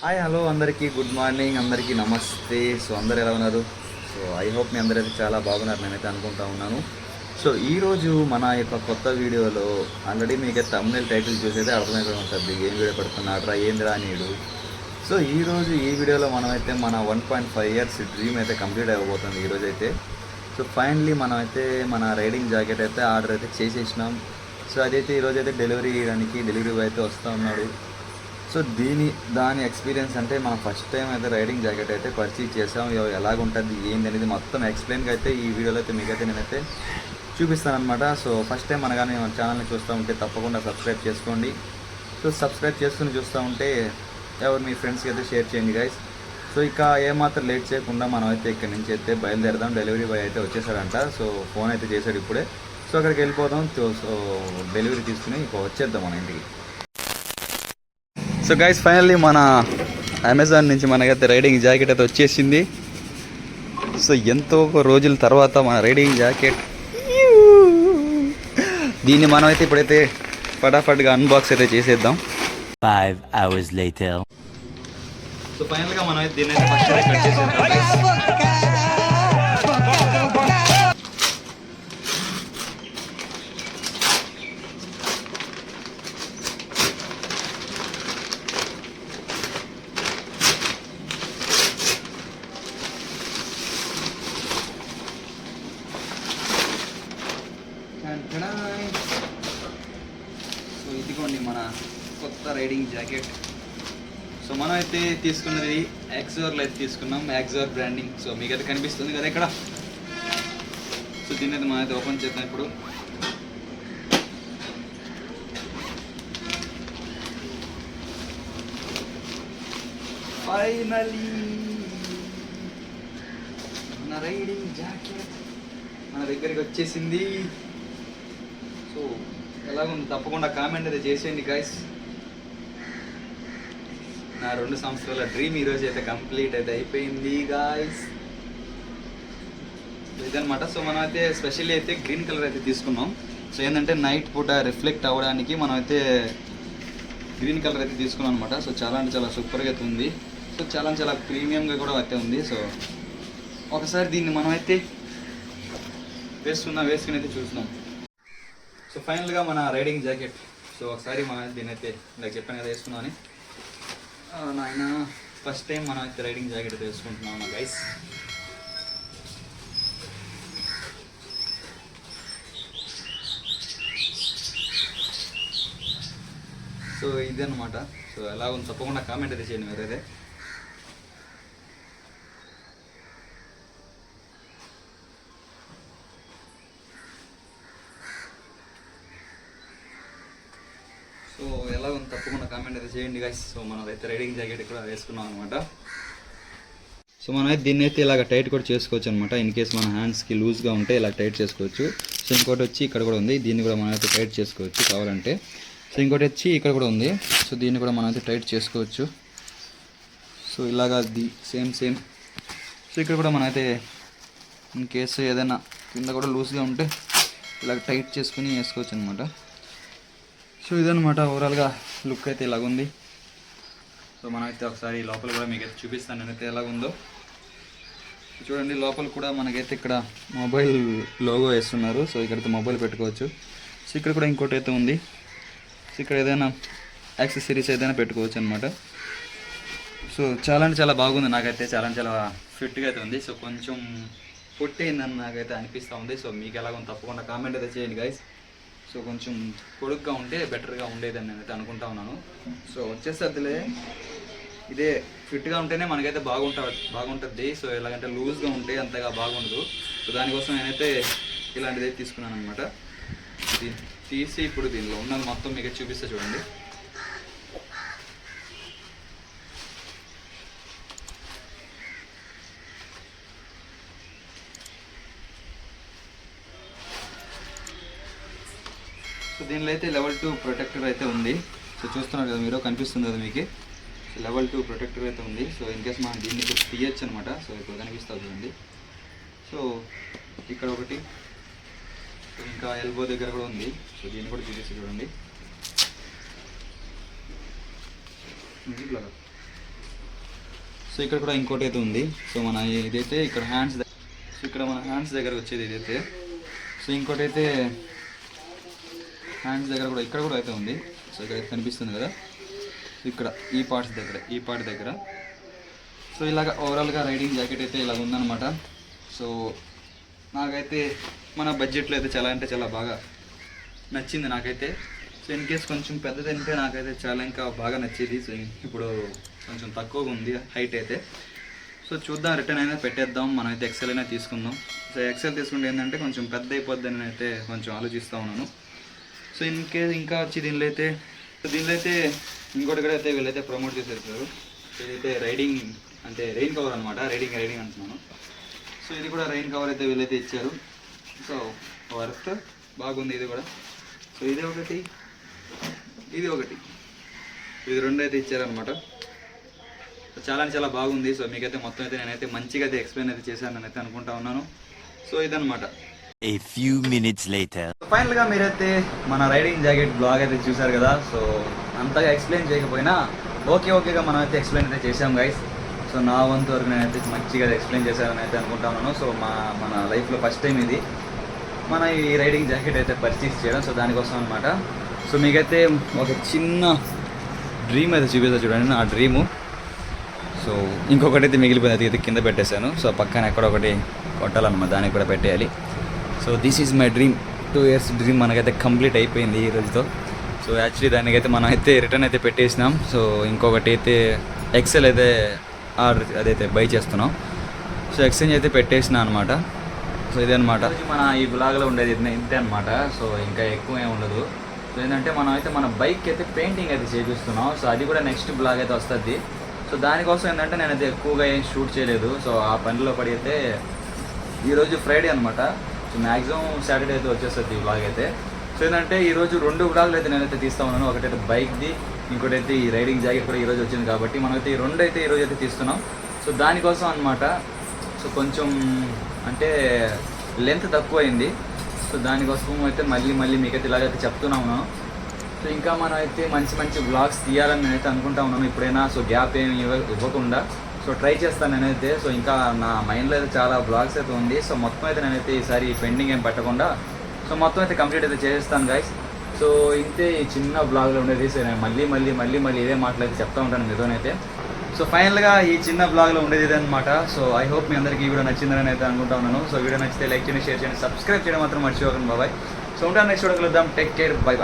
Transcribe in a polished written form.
Hi hello అందరికీ good morning, అందరికీ నమస్తే. సో అందరు ఎలా ఉన్నారు? సో ఐ హోప్ మీ అందరైతే చాలా బాగున్నారు, నేనైతే అనుకుంటా ఉన్నాను. సో ఈరోజు మన యొక్క కొత్త వీడియోలో ఆల్రెడీ మీకైతే థంబ్నెయిల్ టైటిల్ చూసేదే అర్థమైపోయి ఉంటుంది ఏం వీడియో పెడుతున్నాడ్రా ఏందిరా నీడు. సో ఈరోజు ఈ వీడియోలో మనమైతే మన 1.5 ఇయర్స్ డ్రీమ్ అయితే కంప్లీట్ అయిపోతుంది ఈరోజు అయితే. సో ఫైనలీ మనమైతే మన రైడింగ్ జాకెట్ అయితే ఆర్డర్ అయితే చేసేసినాం. సో అదైతే ఈరోజైతే డెలివరీ చేయడానికి డెలివరీ బాయ్ అయితే వస్తూ ఉన్నాడు. సో దాని ఎక్స్పీరియన్స్ అంటే మనం ఫస్ట్ టైం అయితే రైడింగ్ జాకెట్ అయితే పర్చేజ్ చేసాం. ఎలాగుంటుంది ఏంది అనేది మొత్తం ఎక్స్ప్లెయిన్గా అయితే ఈ వీడియోలో అయితే మీకైతే నేనైతే చూపిస్తానమాట. సో ఫస్ట్ టైం మనగానే మన ఛానల్ని చూస్తూ ఉంటే తప్పకుండా సబ్స్క్రైబ్ చేసుకోండి. సో సబ్స్క్రైబ్ చేసుకుని చూస్తూ ఉంటే ఎవరు మీ ఫ్రెండ్స్కి అయితే షేర్ చేయండి గైస్. సో ఇక ఏమాత్రం లేట్ చేయకుండా మనం అయితే ఇక్కడి నుంచి అయితే బయలుదేరదాం. డెలివరీ బాయ్ అయితే వచ్చేసాడంట. సో ఫోన్ అయితే చేశాడు ఇప్పుడే. సో అక్కడికి వెళ్ళిపోదాం. సో డెలివరీ తీసుకుని ఇక వచ్చేద్దాం మన ఇంటికి. సో గైస్ ఫైనల్లీ మన అమెజాన్ నుంచి మనకైతే రైడింగ్ జాకెట్ అయితే వచ్చేసింది. సో ఎంతో రోజుల తర్వాత మన రైడింగ్ జాకెట్, దీన్ని మనం అయితే ఇప్పుడైతే ఫటాఫట్గా అన్బాక్స్ అయితే చేసేద్దాం. 5 hours later. సో ఫైనల్గా మనం అయితే దీన్ని అయితే ఫస్ట్ కట్ చేసేద్దాం. సో ఇదిగోండి మన కొత్త రైడింగ్ జాకెట్. సో మనం అయితే తీసుకున్నది యాక్జోర్లో అయితే తీసుకున్నాం, యాక్జోర్ బ్రాండింగ్. సో మీకు అయితే కనిపిస్తుంది కదా ఇక్కడ. సో దీన్ని అయితే మనం అయితే ఓపెన్ చేద్దాం ఇప్పుడు. ఫైనలీ మన రైడింగ్ జాకెట్ మన దగ్గరికి వచ్చేసింది. సో ఎలాగుంది తప్పకుండా కామెంట్ అయితే చేసేయండి గైస్. నా 2 సంవత్సరాల డ్రీమ్ ఈరోజు అయితే కంప్లీట్ అయితే అయిపోయింది గాయస్. ఇదనమాట. సో మనం అయితే స్పెషల్లీ అయితే గ్రీన్ కలర్ అయితే తీసుకున్నాం. సో ఏంటంటే నైట్ పూట రిఫ్లెక్ట్ అవ్వడానికి మనం అయితే గ్రీన్ కలర్ అయితే తీసుకున్నాం అనమాట. సో చాలా అంటే చాలా సూపర్గా అయితే ఉంది. సో చాలా ప్రీమియంగా కూడా అయితే ఉంది. సో ఒకసారి దీన్ని మనం అయితే వేసుకుని అయితే చూస్తున్నాం. సో ఫైనల్గా మన రైడింగ్ జాకెట్. సో ఒకసారి మనం దీని అయితే ఇలా చెప్పాను కదా వేసుకున్నామని. నాయన ఫస్ట్ టైం మనం అయితే రైడింగ్ జాకెట్ అయితే వేసుకుంటున్నాం గైస్. సో ఇదన్నమాట. సో ఎలా ఉంది తప్పకుండా కామెంట్ అయితే చేయండి మీరైతే. సో ఎలా ఉంది తప్పకుండా కామెంట్ అయితే చేయండి గైస్. సో మనం అయితే రైడింగ్ జాకెట్ కూడా వేసుకున్నాం అనమాట. సో మనం అయితే దీన్ని అయితే ఇలాగ టైట్ కూడా చేసుకోవచ్చు అనమాట. ఇన్ కేస్ మన హ్యాండ్స్కి లూజ్గా ఉంటే ఇలా టైట్ చేసుకోవచ్చు. సో ఇంకోటి వచ్చి ఇక్కడ కూడా ఉంది, దీన్ని కూడా మనం అయితే టైట్ చేసుకోవచ్చు కావాలంటే. సో ఇంకోటి వచ్చి ఇక్కడ కూడా ఉంది. సో దీన్ని కూడా మనం అయితే టైట్ చేసుకోవచ్చు. సో ఇలాగా సేమ్. సో ఇక్కడ కూడా మనం అయితే ఇన్ కేసు ఏదైనా కింద కూడా లూజ్గా ఉంటే ఇలాగ టైట్ చేసుకుని వేసుకోవచ్చు అనమాట. సో ఇదనమాట ఓవరాల్గా లుక్ అయితే ఇలాగుంది. సో మనమైతే ఒకసారి లోపల కూడా మీకు అయితే చూపిస్తాను నేనైతే ఎలాగుందో. చూడండి లోపల కూడా మనకైతే ఇక్కడ మొబైల్ లోగో వేస్తున్నారు. సో ఇక్కడైతే మొబైల్ పెట్టుకోవచ్చు. సో ఇక్కడ కూడా ఇంకోటి అయితే ఉంది. సో ఇక్కడ ఏదైనా యాక్సెసరీస్ ఏదైనా పెట్టుకోవచ్చు అనమాట. సో చాలా బాగుంది. నాకైతే చాలా ఫిట్గా అయితే ఉంది. సో కొంచెం పొట్టయిందని నాకైతే అనిపిస్తూ ఉంది. సో మీకు ఎలాగో తప్పకుండా కామెంట్ అయితే చేయండి గైస్. సో కొంచెం పొడుగ్గా ఉంటే బెటర్గా ఉండేదని నేనైతే అనుకుంటా ఉన్నాను. సో వచ్చేసరిలే ఇదే ఫిట్గా ఉంటేనే మనకైతే బాగుంటుంది. సో ఎలాగంటే లూజ్గా ఉంటే అంతగా బాగుండదు. సో దానికోసం నేనైతే ఇలాంటిది తీసుకున్నాను అనమాట. దీన్ని తీసి ఇప్పుడు దీనిలో ఉన్నది మొత్తం మీకు చూపిస్తే చూడండి. సో దీనిలో అయితే లెవెల్ 2 ప్రొటెక్టర్ అయితే ఉంది. సో చూస్తున్నారు కదా మీరు, కనిపిస్తుంది కదా మీకు. సో లెవెల్ 2 ప్రొటెక్టర్ అయితే ఉంది. సో ఇన్కేస్ మనం దీన్ని కూడా తీయచ్చు అనమాట. సో ఇప్పుడు కనిపిస్తుంది చూడండి. సో ఇక్కడ ఒకటి, ఇంకా ఎల్బో దగ్గర కూడా ఉంది. సో దీన్ని కూడా చూసి చూడండి. సో ఇక్కడ కూడా ఇంకోటి అయితే ఉంది. సో మన ఇదైతే ఇక్కడ హ్యాండ్స్, సో ఇక్కడ మన హ్యాండ్స్ దగ్గర వచ్చేది ఇదైతే. సో ఇంకోటి అయితే హ్యాండ్స్ దగ్గర కూడా ఇక్కడ కూడా అయితే ఉంది. సో ఇక్కడ కనిపిస్తుంది కదా, ఇక్కడ ఈ పార్ట్ దగ్గర. సో ఇలాగ ఓవరాల్గా రైడింగ్ జాకెట్ అయితే ఇలాగ ఉందన్నమాట. సో నాకైతే మన బడ్జెట్లో అయితే చాలా అంటే చాలా బాగా నచ్చింది నాకైతే. సో ఇన్ కేస్ కొంచెం పెద్దది అంటే నాకైతే చాలా ఇంకా బాగా నచ్చేది. సో ఇప్పుడు కొంచెం తక్కువగా ఉంది హైట్ అయితే. సో చూద్దాం, రిటర్న్ అయినా పెట్టేద్దాం, మనమైతే ఎక్సెల్ అయినా తీసుకుందాం. సో ఎక్సెల్ తీసుకుంటే ఏంటంటే కొంచెం పెద్ద అయిపోద్ది అని అయితే కొంచెం ఆలోచిస్తూ ఉన్నాను. సో ఇన్ కేస్ ఇంకా వచ్చి దీనిలో అయితే ఇంకోటి కూడా అయితే వీళ్ళైతే ప్రమోట్ చేసేస్తారు. సో ఇదైతే రైడింగ్ అంటే రెయిన్ కవర్ అనమాట, రైడింగ్ అంటున్నాను. సో ఇది కూడా రెయిన్ కవర్ అయితే వీళ్ళైతే ఇచ్చారు. సో వర్త్ బాగుంది ఇది కూడా. సో ఇది ఒకటి, ఇది రెండు అయితే ఇచ్చారనమాట. చాలా అంటే చాలా బాగుంది. సో మీకైతే మొత్తం అయితే నేనైతే మంచిగా అయితే ఎక్స్ప్లెయిన్ అయితే చేశాను అని అయితే అనుకుంటా ఉన్నాను. సో ఇదనమాట. A few minutes later. ఫైనల్గా మీరైతే మన రైడింగ్ జాకెట్ బ్లాగ్ అయితే చూసారు కదా. సో అంతగా ఎక్స్ప్లెయిన్ చేయకపోయినా ఓకేగా మనం అయితే ఎక్స్ప్లెయిన్ అయితే చేసాం గైస్. సో నా వంతు వరకు నేనైతే మంచిగా ఎక్స్ప్లెయిన్ చేశానని అయితే అనుకుంటా ఉన్నాను. సో మన లైఫ్లో ఫస్ట్ టైం ఇది మన ఈ రైడింగ్ జాకెట్ అయితే పర్చేస్ చేయడం. సో దానికోసం అనమాట. సో మీకైతే ఒక చిన్న డ్రీమ్ అయితే చూపిస్తా చూడండి, నా డ్రీము. సో ఇంకొకటి అయితే మిగిలిపోయింది, అయితే కింద పెట్టేశాను. సో పక్కన ఎక్కడ ఒకటి కొట్టాలన్నమాట, దానికి కూడా పెట్టేయాలి. So this is my dream. 2 years dream మనకైతే కంప్లీట్ అయిపోయింది ఈ రోజుతో. సో యాక్చువల్లీ దానికైతే మనం అయితే రిటర్న్ అయితే పెట్టేసినాం. సో ఇంకొకటి అయితే ఎక్సెల్ అయితే అదైతే బై చేస్తున్నాం. సో ఎక్స్చేంజ్ అయితే పెట్టేసిన అనమాట. సో ఇదే అనమాట మన ఈ బ్లాగ్లో ఉండేది ఇంతే అనమాట. సో ఇంకా ఎక్కువ ఏమి ఉండదు. సో ఏంటంటే మనం అయితే మన బైక్ అయితే పెయింటింగ్ అయితే చేపిస్తున్నాం. సో అది కూడా నెక్స్ట్ బ్లాగ్ అయితే వస్తుంది. సో దానికోసం ఏంటంటే నేనైతే ఎక్కువగా ఏం షూట్ చేయలేదు. సో ఆ పనిలో పడి అయితే ఈరోజు ఫ్రైడే అనమాట. సో మ్యాక్సిమం సాటర్డే అయితే వచ్చేస్తుంది ఈ బ్లాగ్ అయితే. సో ఏంటంటే ఈరోజు 2 బ్లాగులు అయితే నేనైతే తీస్తూ ఉన్నాను. ఒకటైతే బైక్ది, ఇంకోటైతే ఈ రైడింగ్ జాకెట్ కూడా ఈరోజు వచ్చింది కాబట్టి మనమైతే ఈ 2 అయితే ఈరోజు అయితే తీస్తున్నాం. సో దానికోసం అనమాట. సో కొంచెం అంటే లెంత్ తక్కువ అయింది. సో దానికోసం అయితే మళ్ళీ మీకైతే ఇలాగైతే చెప్తున్నా ఉన్నాను. సో ఇంకా మనం అయితే మంచి బ్లాగ్స్ తీయాలని నేనైతే అనుకుంటా ఉన్నాను ఇప్పుడైనా. సో గ్యాప్ ఏమి ఇవ్వకుండా సో ట్రై చేస్తాను నేనైతే. సో ఇంకా నా మైండ్లో అయితే చాలా బ్లాగ్స్ అయితే ఉంది. సో మొత్తం అయితే నేనైతే ఈసారి పెండింగ్ ఏం పెట్టకుండా సో మొత్తం అయితే కంప్లీట్ అయితే చేసేస్తాను గైస్. సో ఇంతే ఈ చిన్న బ్లాగ్లో ఉండేది. సో నేను మళ్ళీ ఇదే మాటలు చెప్తూ ఉంటాను మీతోనైతే. సో ఫైనల్గా ఈ చిన్న బ్లాగ్లో ఉండేది ఇదే అనమాట. సో ఐ హోప్ మీ అందరికీ ఈ వీడియో నచ్చిందని అయితే అనుకుంటా ఉన్నాను. సో వీడియో నచ్చితే లైక్ చేయండి, షేర్ చేయండి, సబ్స్క్రైబ్ చేయడం మాత్రం మర్చిపోకండి. బాయ్. సో ఉంటాను, నెక్స్ట్ వీడియో కలుద్దాం. Take care, by.